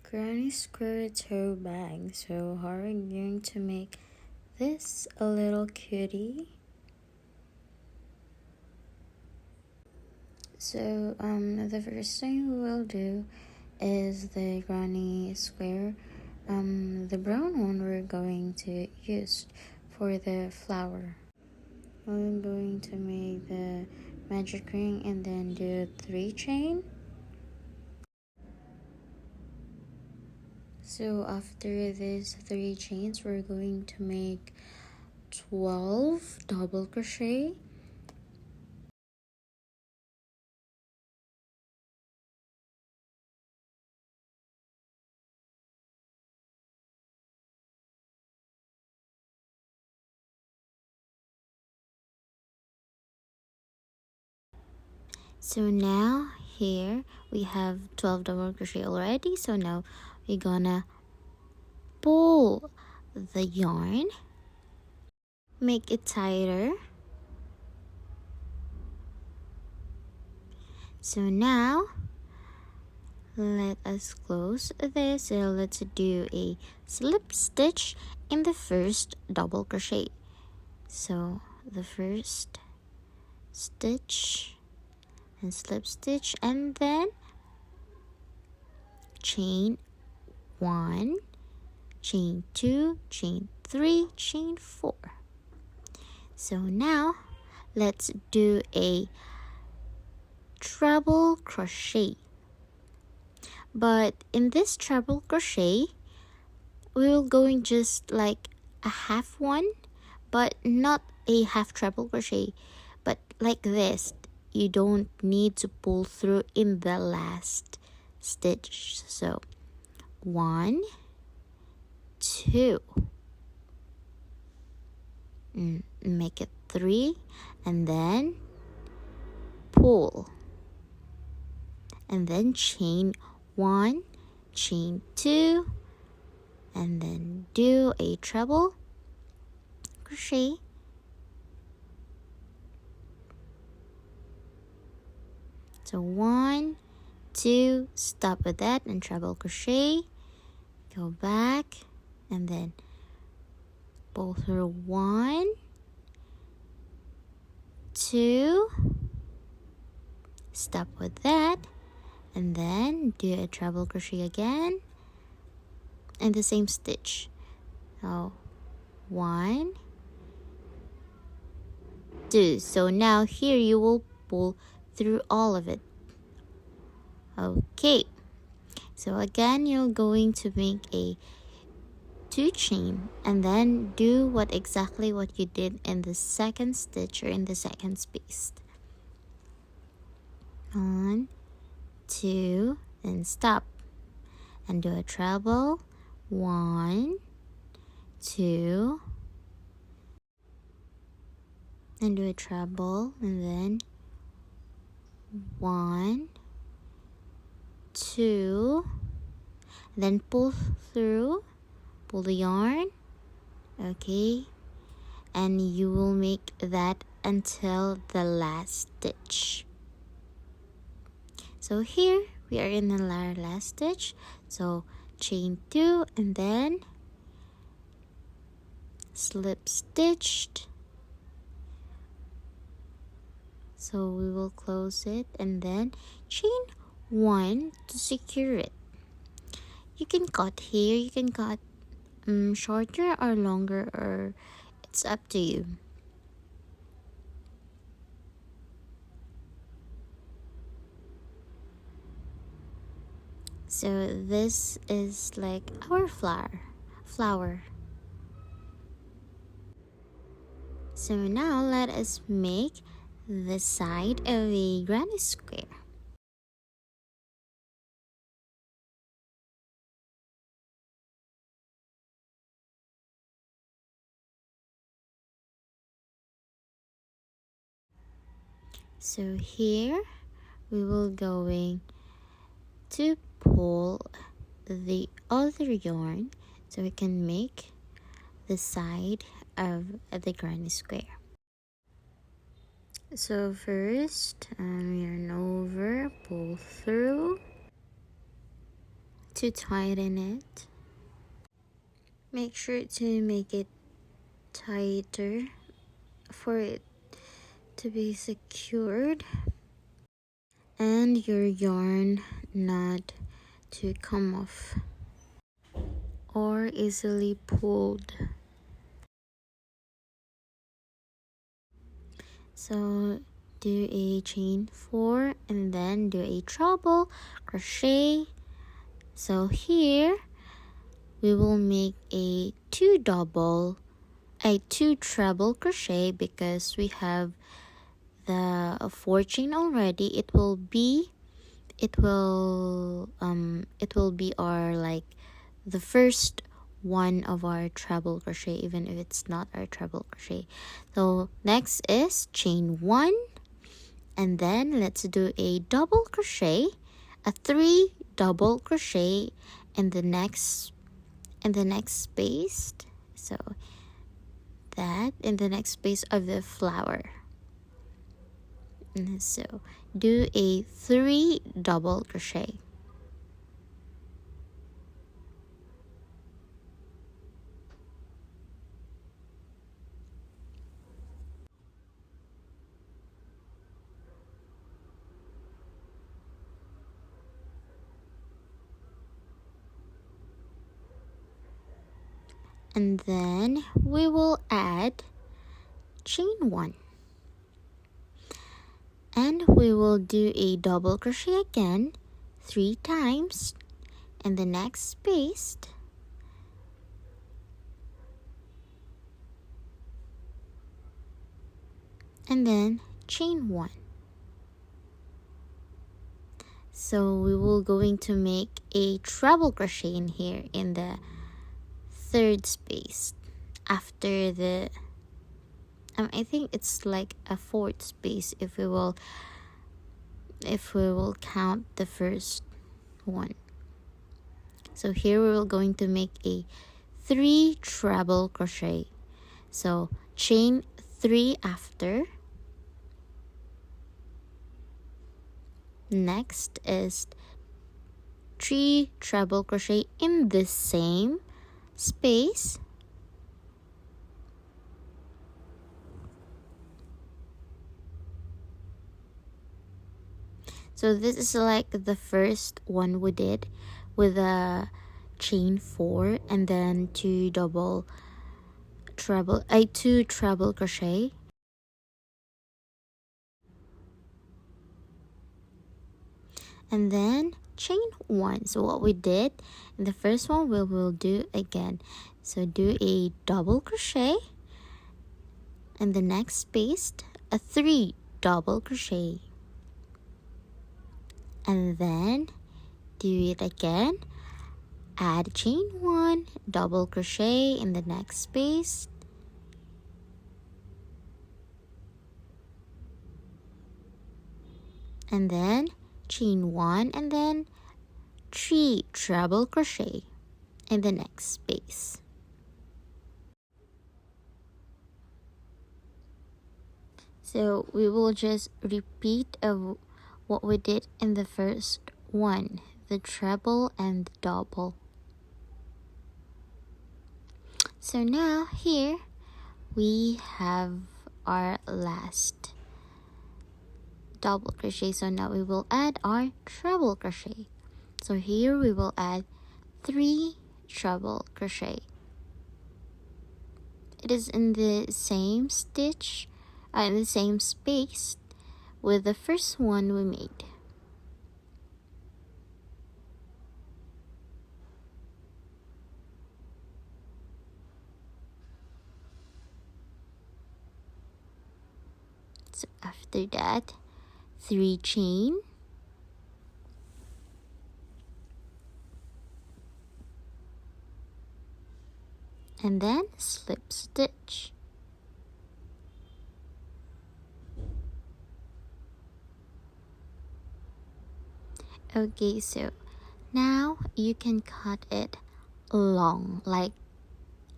Granny square tote bag. So how are we going to make this a little cutie? So the first thing we will do is the granny square. The brown one we're going to use for the flower. I'm going to make the magic ring and then do 3 chain. So after these 3 chains, we're going to make 12 double crochet. So now here we have 12 double crochet already. So now we're gonna pull the yarn, make it tighter. So now let us close this. So let's do a slip stitch in the first double crochet. So the first stitch and slip stitch, and then chain 1, chain 2, chain 3, chain 4. So now let's do a treble crochet. But in this treble crochet, we will going just like a half one, but not a half treble crochet, but like this. You don't need to pull through in the last stitch. So 1, 2, make it 3, and then pull, and then chain 1, chain 2, and then do a treble crochet. So 1, 2, stop with that and treble crochet, go back, and then pull through 1, 2, stop with that, and then do a treble crochet again in the same stitch. So 1, 2. So now here you will pull through all of it. Okay, so again you're going to make a 2 chain and then do exactly what you did in the second stitch or in the second space. 1, 2, and stop, and do a treble. 1, 2, and do a treble, and then 1, 2, and then pull through, pull the yarn, okay, and you will make that until the last stitch. So here we are in the last stitch, so chain 2 and then slip stitched. So we will close it and then chain 1 to secure it. You can cut here, you can cut shorter or longer, or it's up to you. So this is like our flower. So now let us make the side of a granny square. So here we will going to pull the other yarn so we can make the side of the granny square. So first, yarn over, pull through, to tighten it. Make sure to make it tighter for it to be secured and your yarn not to come off or easily pulled. So do a chain 4 and then do a treble crochet. So here we will make a 2 treble crochet because we have the 4 chain already. It will be our like the first one of our treble crochet, even if it's not our treble crochet. So next is chain 1, and then let's do a double crochet, a 3 double crochet in the next space. So that in the next space of the flower. And so do a 3 double crochet. And then we will add chain 1. And we will do a double crochet again 3 times in the next space. And then chain 1. So we will going to make a treble crochet in here in the 3rd space after the I think it's like a 4th space if we will count the first one. So here we're going to make a 3 treble crochet. So chain 3 after. Next is 3 treble crochet in the same space. So this is like the first one we did with a chain 4 and then 2 treble crochet. And then chain 1. So what we did in the first one we will do again. So do a double crochet in the next space, a 3 double crochet, and then do it again. Add chain 1, double crochet in the next space, and then chain 1 and then 3 treble crochet in the next space. So we will just repeat of what we did in the first one, the treble and the double. So now here we have our last double crochet. So now we will add our treble crochet. So here we will add 3 treble crochet. It is in the same stitch, in the same space with the first one we made. So after that, 3 chain, and then slip stitch. Okay, so now you can cut it long, like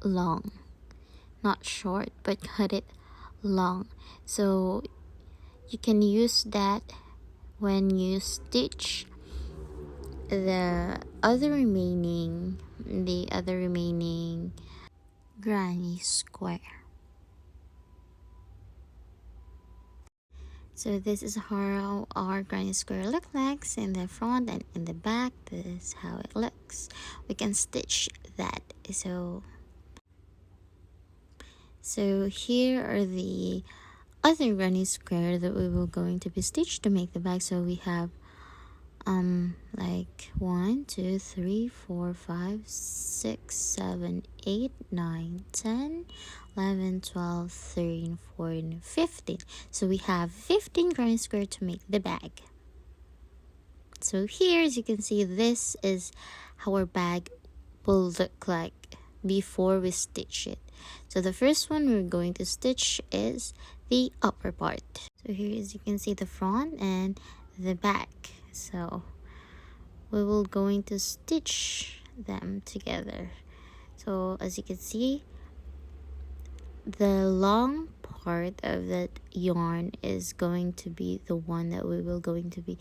long, not short, but cut it long. So you can use that when you stitch the other remaining granny square. So this is how our granny square looks like in the front and in the back. This is how it looks. We can stitch that. So here are the other granny square that we will going to be stitched to make the bag. So we have like 1 2 3 4 5 6 7 8 9 10 11 12 13 14 15. So we have 15 granny square to make the bag. So here, as you can see, this is how our bag will look like before we stitch it. So the first one we're going to stitch is the upper part. So here, as you can see, the front and the back. So we will going to stitch them together. So as you can see, the long part of that yarn is going to be the one that we will going to be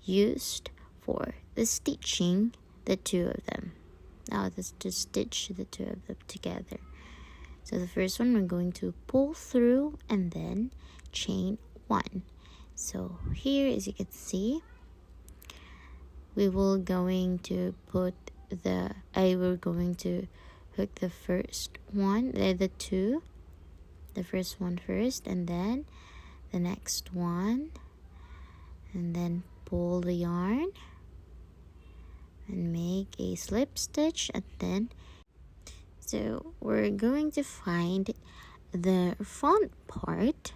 used for the stitching the two of them. Now let's just stitch the two of them together. So the first one we're going to pull through and then chain 1. So here, as you can see, we will going to put we're going to hook the first one, the first one first, and then the next one, and then pull the yarn and make a slip stitch. And then so we're going to find the front part.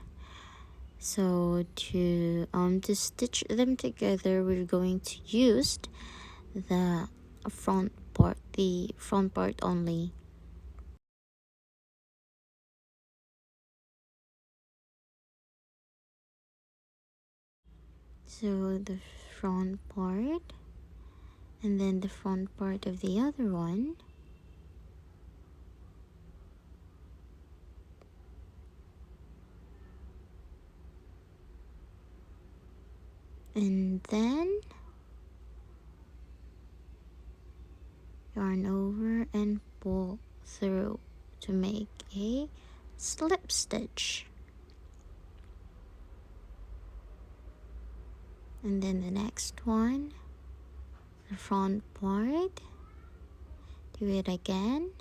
So to stitch them together, we're going to use the front part only. So the front part, and then the front part of the other one. And then yarn over and pull through to make a slip stitch. And then the next one, the front part, do it again.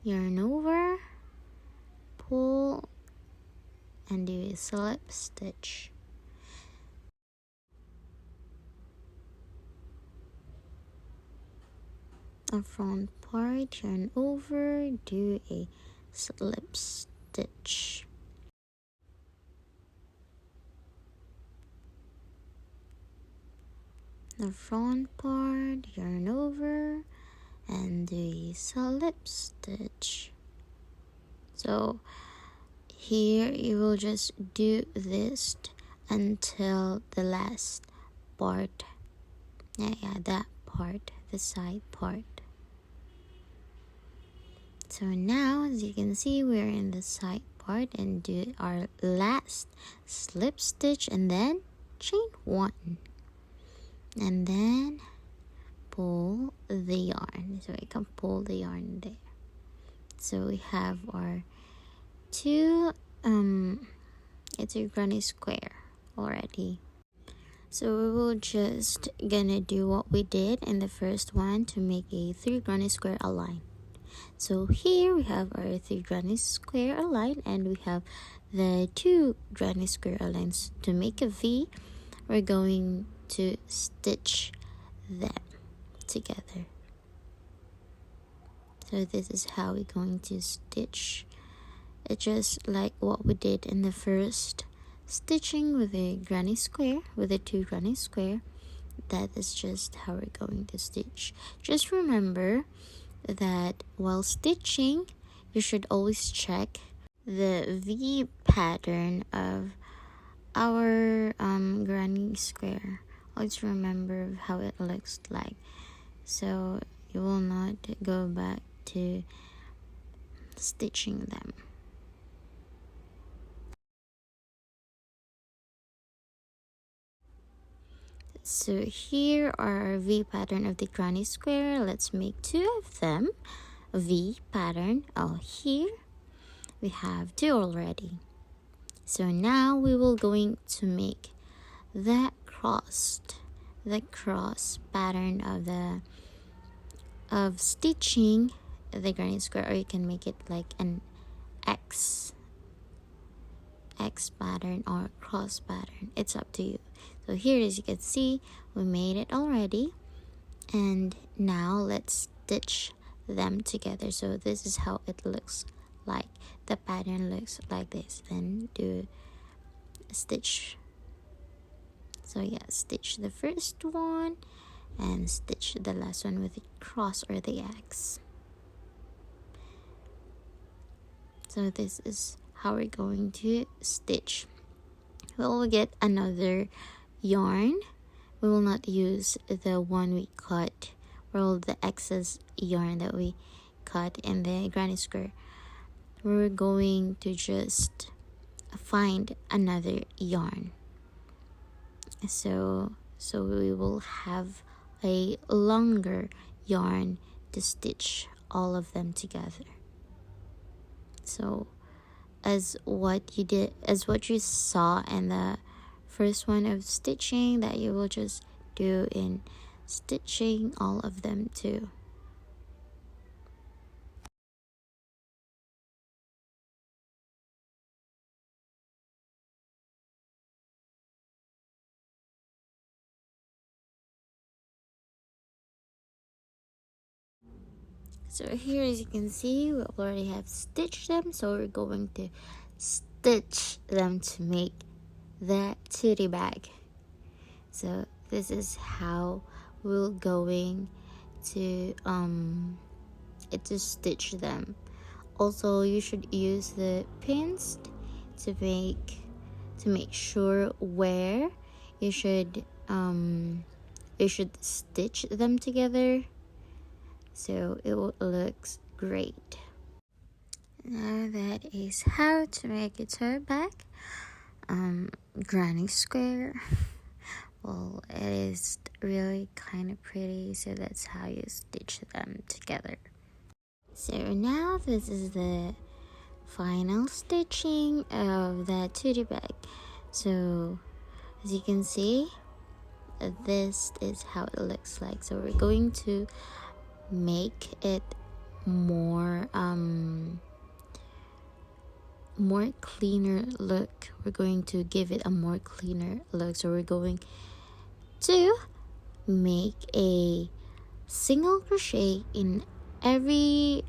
Yarn over, pull, and do a slip stitch. A front part, yarn over, do a slip stitch. The front part, yarn over, and do a slip stitch. So here you will just do this until the last part. That part, the side part. So now, as you can see, we're in the side part and do our last slip stitch and then chain 1. And then pull the yarn. So I can pull the yarn there. So we have our it's a granny square already. So we will just gonna do what we did in the first one to make a 3 granny square align. So here we have our 3 granny square align, and we have the 2 granny square aligns. To make a V, we're going to stitch them together. So this is how we're going to stitch. It's just like what we did in the first stitching with a granny square, with a 2 granny square. That is just how we're going to stitch. Just remember that while stitching, you should always check the V pattern of our granny square. Always remember how it looks like, so you will not go back to stitching them. So here are our V pattern of the granny square. Let's make 2 of them. V pattern. Oh, here we have 2 already. So now we will going to make the cross pattern of stitching the granny square, or you can make it like an X pattern or cross pattern. It's up to you. So here, as you can see, we made it already, and now let's stitch them together. So this is how it looks like. The pattern looks like this. Then do stitch. So yeah, stitch the first one and stitch the last one with the cross or the X. So this is how we're going to stitch. We'll get another yarn. We will not use the one we cut, or the excess yarn that we cut in the granny square. We're going to just find another yarn. So we will have a longer yarn to stitch all of them together. So as what you saw in the first one of stitching, that you will just do in stitching all of them too. So here, as you can see, we already have stitched them, so we're going to stitch them to make the tootie bag. So this is how we're going to stitch them. Also, you should use the pins to make sure where you should stitch them together, so it looks great. Now that is how to make a tote bag, granny square. Well, it is really kind of pretty, so that's how you stitch them together. So now this is the final stitching of the tootie bag. So as you can see, this is how it looks like. So we're going to make it more cleaner look. We're going to give it a more cleaner look. So we're going to make a single crochet in every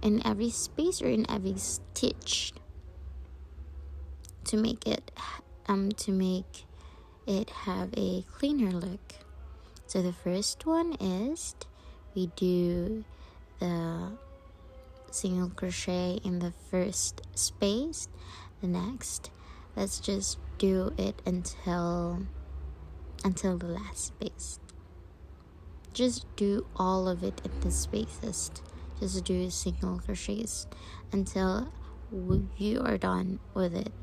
space or in every stitch to make it have a cleaner look. So the first one is we do the single crochet in the first space. The next, let's just do it until the last space. Just do all of it in the spaces. Just do single crochets until you are done with it,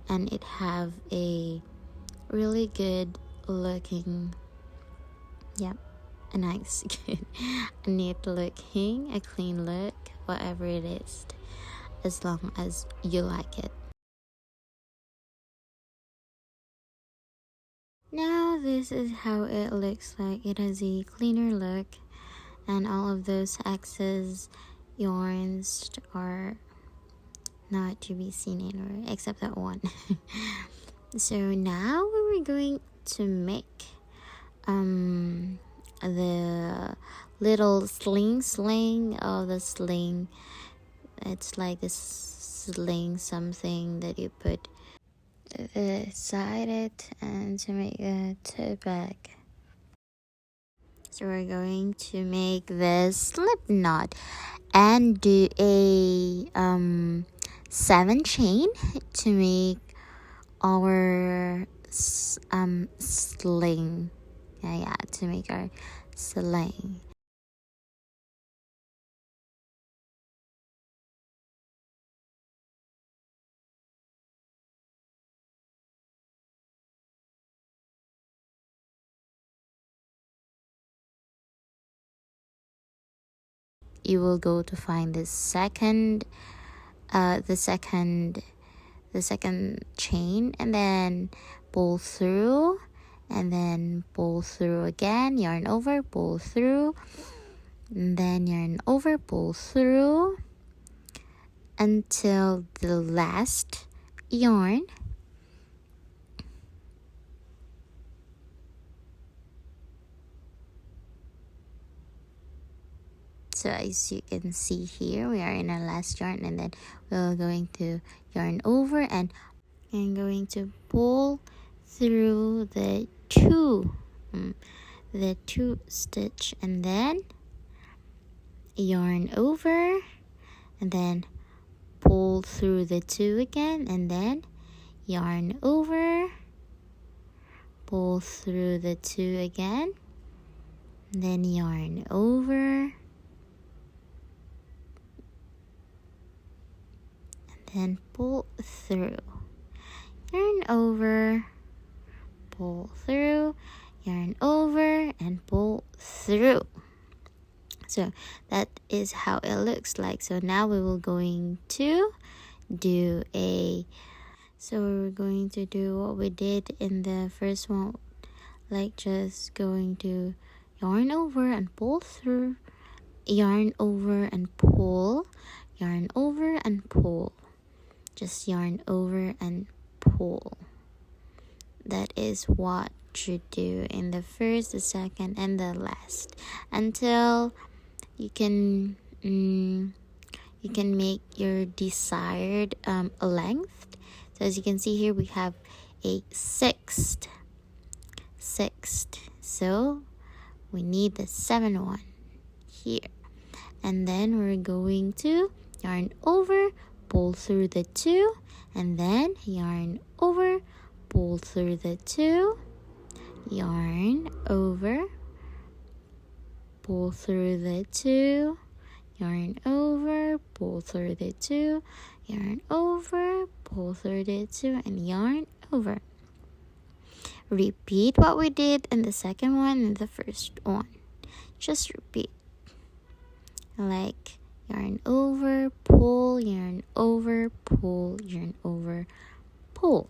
and it have a really good looking, a nice a neat looking, a clean look, whatever it is, as long as you like it. Now this is how it looks like. It has a cleaner look, and all of those excess yarns are not to be seen anywhere except that one. So now we're going to make the little sling of the sling. It's like this sling something that you put beside it and to make a tote bag. So we're going to make this slip knot and do a 7 chain to make our sling. To make our sling. you will go to find the second chain, and then pull through, and then pull through again, yarn over, pull through, and then yarn over, pull through until the last yarn. So as you can see here, we are in our last yarn, and then we're going to yarn over and going to pull through the two stitch, and then yarn over, and then pull through the two again, and then yarn over, pull through the two again, and then yarn over, and then pull through, yarn over, pull through, yarn over, and pull through. So that is how it looks like. So now we will going to do we're going to do what we did in the first one, like just going to yarn over and pull through, yarn over and pull, yarn over and pull, just yarn over and pull. That is what you do in the first, the second, and the last, until you can make your desired length. So as you can see here, we have a sixth, so we need the 7th one here, and then we're going to yarn over, pull through the 2, and then yarn over, pull through the 2, yarn over, pull through the 2, yarn over, pull through the 2, yarn over, pull through the 2, and yarn over. Repeat what we did in the second one and the first one. Just repeat, like yarn over, pull, yarn over, pull, yarn over, pull.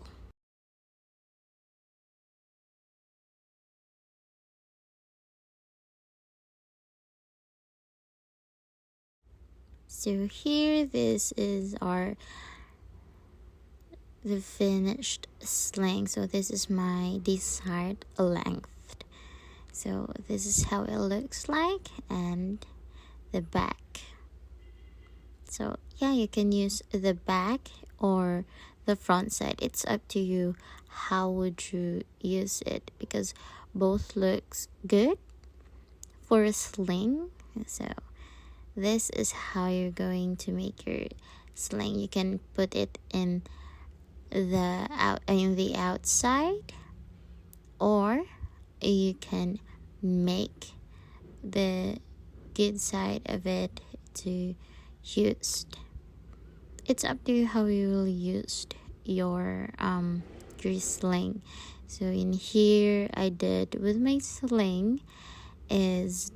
So here, this is the finished sling. So this is my desired length. So this is how it looks like, and the back. So yeah, you can use the back or the front side. It's up to you how would you use it, because both looks good for a sling. So this is how you're going to make your sling. You can put it in the outside, or you can make the good side of it to use. It's up to you how you will use your sling. So in here, I did with my sling is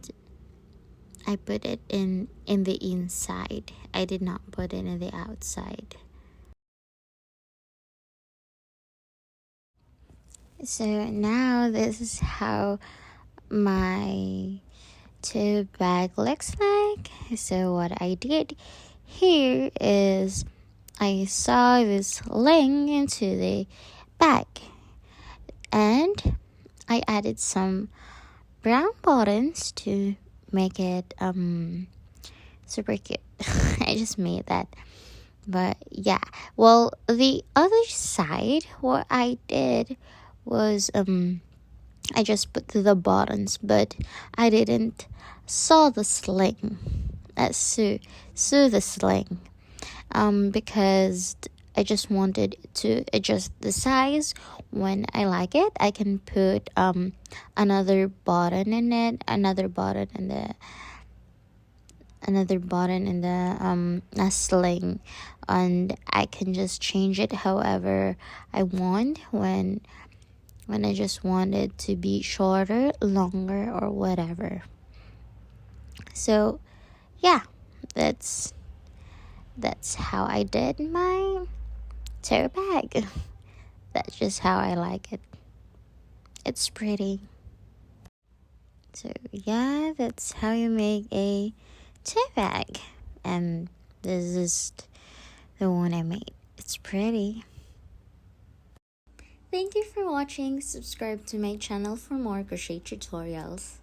I put it in the inside. I did not put it in the outside. So now this is how my tote bag looks like. So what I did here is I saw this link into the bag, and I added some brown buttons to make it super cute. I just made that. But yeah, well, the other side, what I did was I just put the buttons, but I didn't sew the sling, sew the sling, because I just wanted to adjust the size. When I like it, I can put another button in it, another button in the sling, and I can just change it however I want when I just want it to be shorter, longer, or whatever. So yeah, that's how I did my tote bag. That's just how I like it. It's pretty. So yeah, that's how you make a tote bag. And this is the one I made. It's pretty. Thank you for watching. Subscribe to my channel for more crochet tutorials.